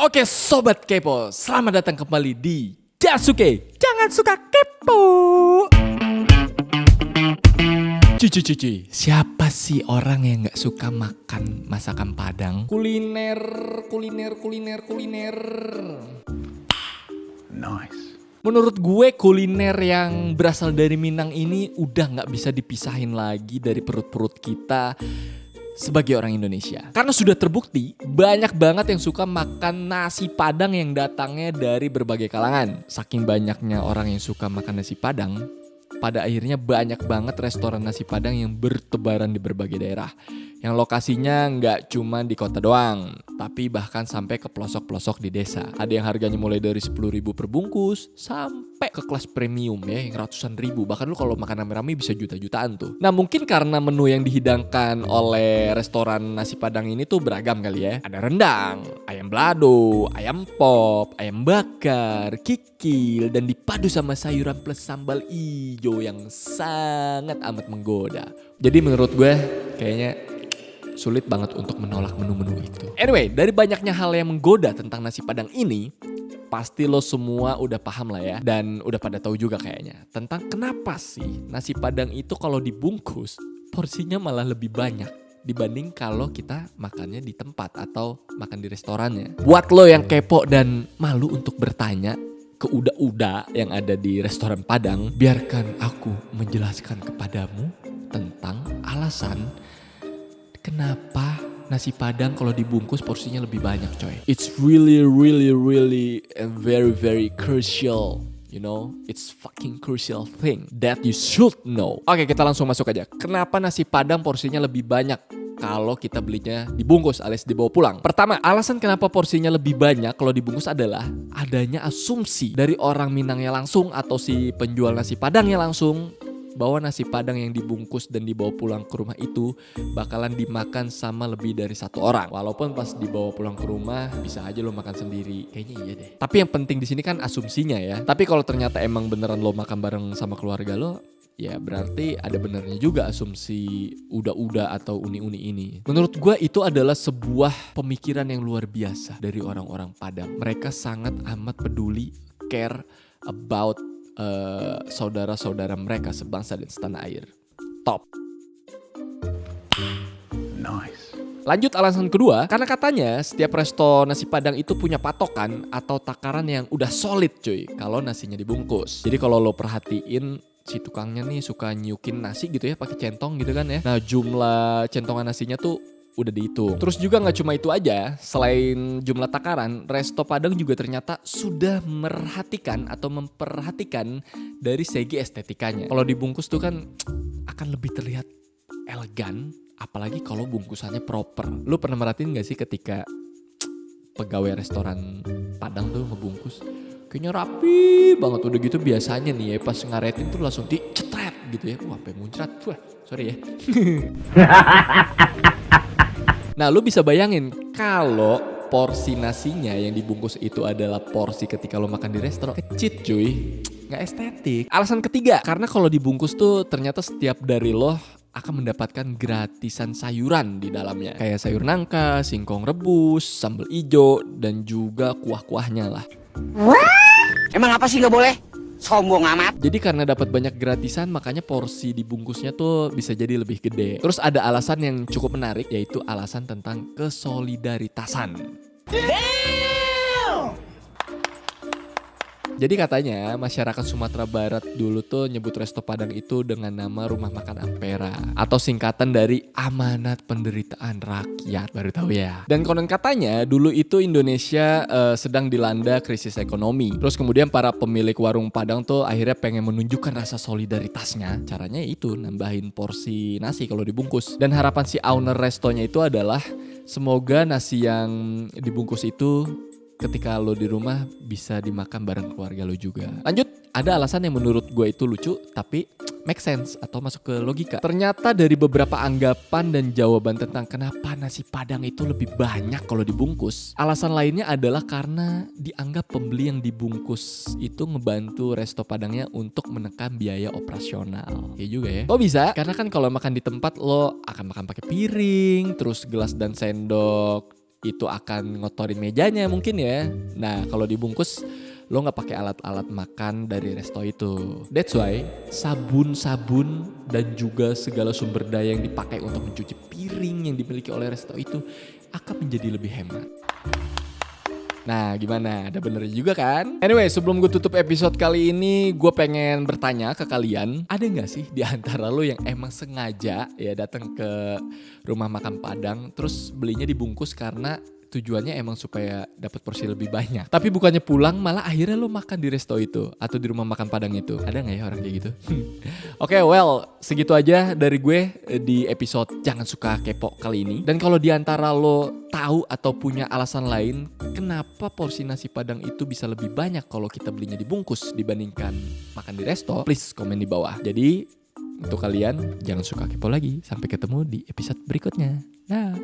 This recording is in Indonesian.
Oke Sobat Kepo, selamat datang kembali di Jasuke. Jangan suka kepo. Cuci, siapa sih orang yang gak suka makan masakan Padang? Kuliner. Nice. Menurut gue kuliner yang berasal dari Minang ini udah gak bisa dipisahin lagi dari perut-perut kita sebagai orang Indonesia. Karena sudah terbukti banyak banget yang suka makan nasi Padang yang datangnya dari berbagai kalangan. Saking banyaknya orang yang suka makan nasi Padang, pada akhirnya banyak banget restoran nasi Padang yang bertebaran di berbagai daerah. Yang lokasinya nggak cuma di kota doang, tapi bahkan sampai ke pelosok-pelosok di desa. Ada yang harganya mulai dari 10.000 per bungkus sampai ke kelas premium ya, yang ratusan ribu. Bahkan lu kalau makan rame-rame bisa juta-jutaan tuh. Nah mungkin karena menu yang dihidangkan oleh restoran nasi Padang ini tuh beragam kali ya. Ada rendang, ayam balado, ayam pop, ayam bakar, kikil, dan dipadu sama sayuran plus sambal ijo yang sangat amat menggoda. Jadi menurut gue kayaknya sulit banget untuk menolak menu-menu itu. Anyway, dari banyaknya hal yang menggoda tentang nasi Padang ini, pasti lo semua udah paham lah ya. Dan udah pada tahu juga kayaknya tentang kenapa sih nasi Padang itu kalau dibungkus porsinya malah lebih banyak dibanding kalau kita makannya di tempat atau makan di restorannya. Buat lo yang kepo dan malu untuk bertanya ke uda-uda yang ada di restoran Padang, biarkan aku menjelaskan kepadamu tentang alasan kenapa nasi Padang kalau dibungkus porsinya lebih banyak, coy. It's really a very crucial, you know. It's fucking crucial thing that you should know. Oke, kita langsung masuk aja. Kenapa nasi Padang porsinya lebih banyak kalau kita belinya dibungkus alias dibawa pulang? Pertama, alasan kenapa porsinya lebih banyak kalau dibungkus adalah adanya asumsi dari orang Minangnya langsung atau si penjual nasi Padangnya langsung bahwa nasi Padang yang dibungkus dan dibawa pulang ke rumah itu bakalan dimakan sama lebih dari satu orang. Walaupun pas dibawa pulang ke rumah bisa aja lo makan sendiri. Kayaknya iya deh. Tapi yang penting di sini kan asumsinya ya. Tapi kalau ternyata emang beneran lo makan bareng sama keluarga lo, ya berarti ada benernya juga asumsi uda-uda atau uni-uni ini. Menurut gue itu adalah sebuah pemikiran yang luar biasa dari orang-orang Padang. Mereka sangat amat peduli, care about saudara-saudara mereka sebangsa dan setanah air. Top. Nice. Lanjut alasan kedua, karena katanya setiap resto nasi Padang itu punya patokan atau takaran yang udah solid cuy kalau nasinya dibungkus. Jadi kalau lo perhatiin si tukangnya nih suka nyukin nasi gitu ya pakai centong gitu kan ya. Nah jumlah centongan nasinya tuh udah dihitung. Terus juga gak cuma itu aja, selain jumlah takaran, resto Padang juga ternyata sudah memperhatikan dari segi estetikanya. Kalau dibungkus tuh kan akan lebih terlihat elegan, apalagi kalau bungkusannya proper. Lu pernah merhatiin gak sih ketika pegawai restoran Padang tuh ngebungkus? Kayaknya rapi banget, udah gitu biasanya nih ya pas ngaretin tuh langsung dicetret gitu ya. Wah sampai muncrat, wah sorry ya. Nah lu bisa bayangin kalau porsi nasinya yang dibungkus itu adalah porsi ketika lo makan di restoran, kecil cuy, gak estetik. Alasan ketiga, karena kalau dibungkus tuh ternyata setiap dari lo akan mendapatkan gratisan sayuran di dalamnya. Kayak sayur nangka, singkong rebus, sambal ijo, dan juga kuah-kuahnya lah. Emang apa sih gak boleh? Sombong amat. Jadi karena dapat banyak gratisan makanya porsi dibungkusnya tuh bisa jadi lebih gede. Terus ada alasan yang cukup menarik, yaitu alasan tentang kesolidaritasan. Jadi katanya masyarakat Sumatera Barat dulu tuh nyebut resto Padang itu dengan nama Rumah Makan Ampera atau singkatan dari Amanat Penderitaan Rakyat. Baru tahu ya. Dan konon katanya dulu itu Indonesia sedang dilanda krisis ekonomi. Terus kemudian para pemilik warung Padang tuh akhirnya pengen menunjukkan rasa solidaritasnya. Caranya itu nambahin porsi nasi kalau dibungkus. Dan harapan si owner restonya itu adalah semoga nasi yang dibungkus itu ketika lo di rumah bisa dimakan bareng keluarga lo juga. Lanjut, ada alasan yang menurut gue itu lucu tapi make sense atau masuk ke logika. Ternyata dari beberapa anggapan dan jawaban tentang kenapa nasi Padang itu lebih banyak kalau dibungkus, alasan lainnya adalah karena dianggap pembeli yang dibungkus itu ngebantu resto Padangnya untuk menekan biaya operasional. Ya juga ya. Kok bisa? Karena kan kalau makan di tempat lo akan makan pakai piring, terus gelas dan sendok itu akan ngotorin mejanya mungkin ya. Nah kalau dibungkus lo nggak pakai alat-alat makan dari resto itu. That's why sabun-sabun dan juga segala sumber daya yang dipakai untuk mencuci piring yang dimiliki oleh resto itu akan menjadi lebih hemat. Nah gimana? Ada benernya juga kan? Anyway, sebelum gue tutup episode kali ini, gue pengen bertanya ke kalian, ada gak sih di antara lo yang emang sengaja ya datang ke rumah makan Padang terus belinya dibungkus karena tujuannya emang supaya dapat porsi lebih banyak, tapi bukannya pulang malah akhirnya lo makan di resto itu atau di rumah makan Padang itu? Ada gak ya orang kayak gitu? Oke, well segitu aja dari gue di episode Jangan Suka Kepo kali ini. Dan kalau di antara lo tahu atau punya alasan lain kenapa porsi nasi Padang itu bisa lebih banyak kalau kita belinya dibungkus dibandingkan makan di resto, please komen di bawah. Jadi untuk kalian jangan suka kepo lagi. Sampai ketemu di episode berikutnya. Dah.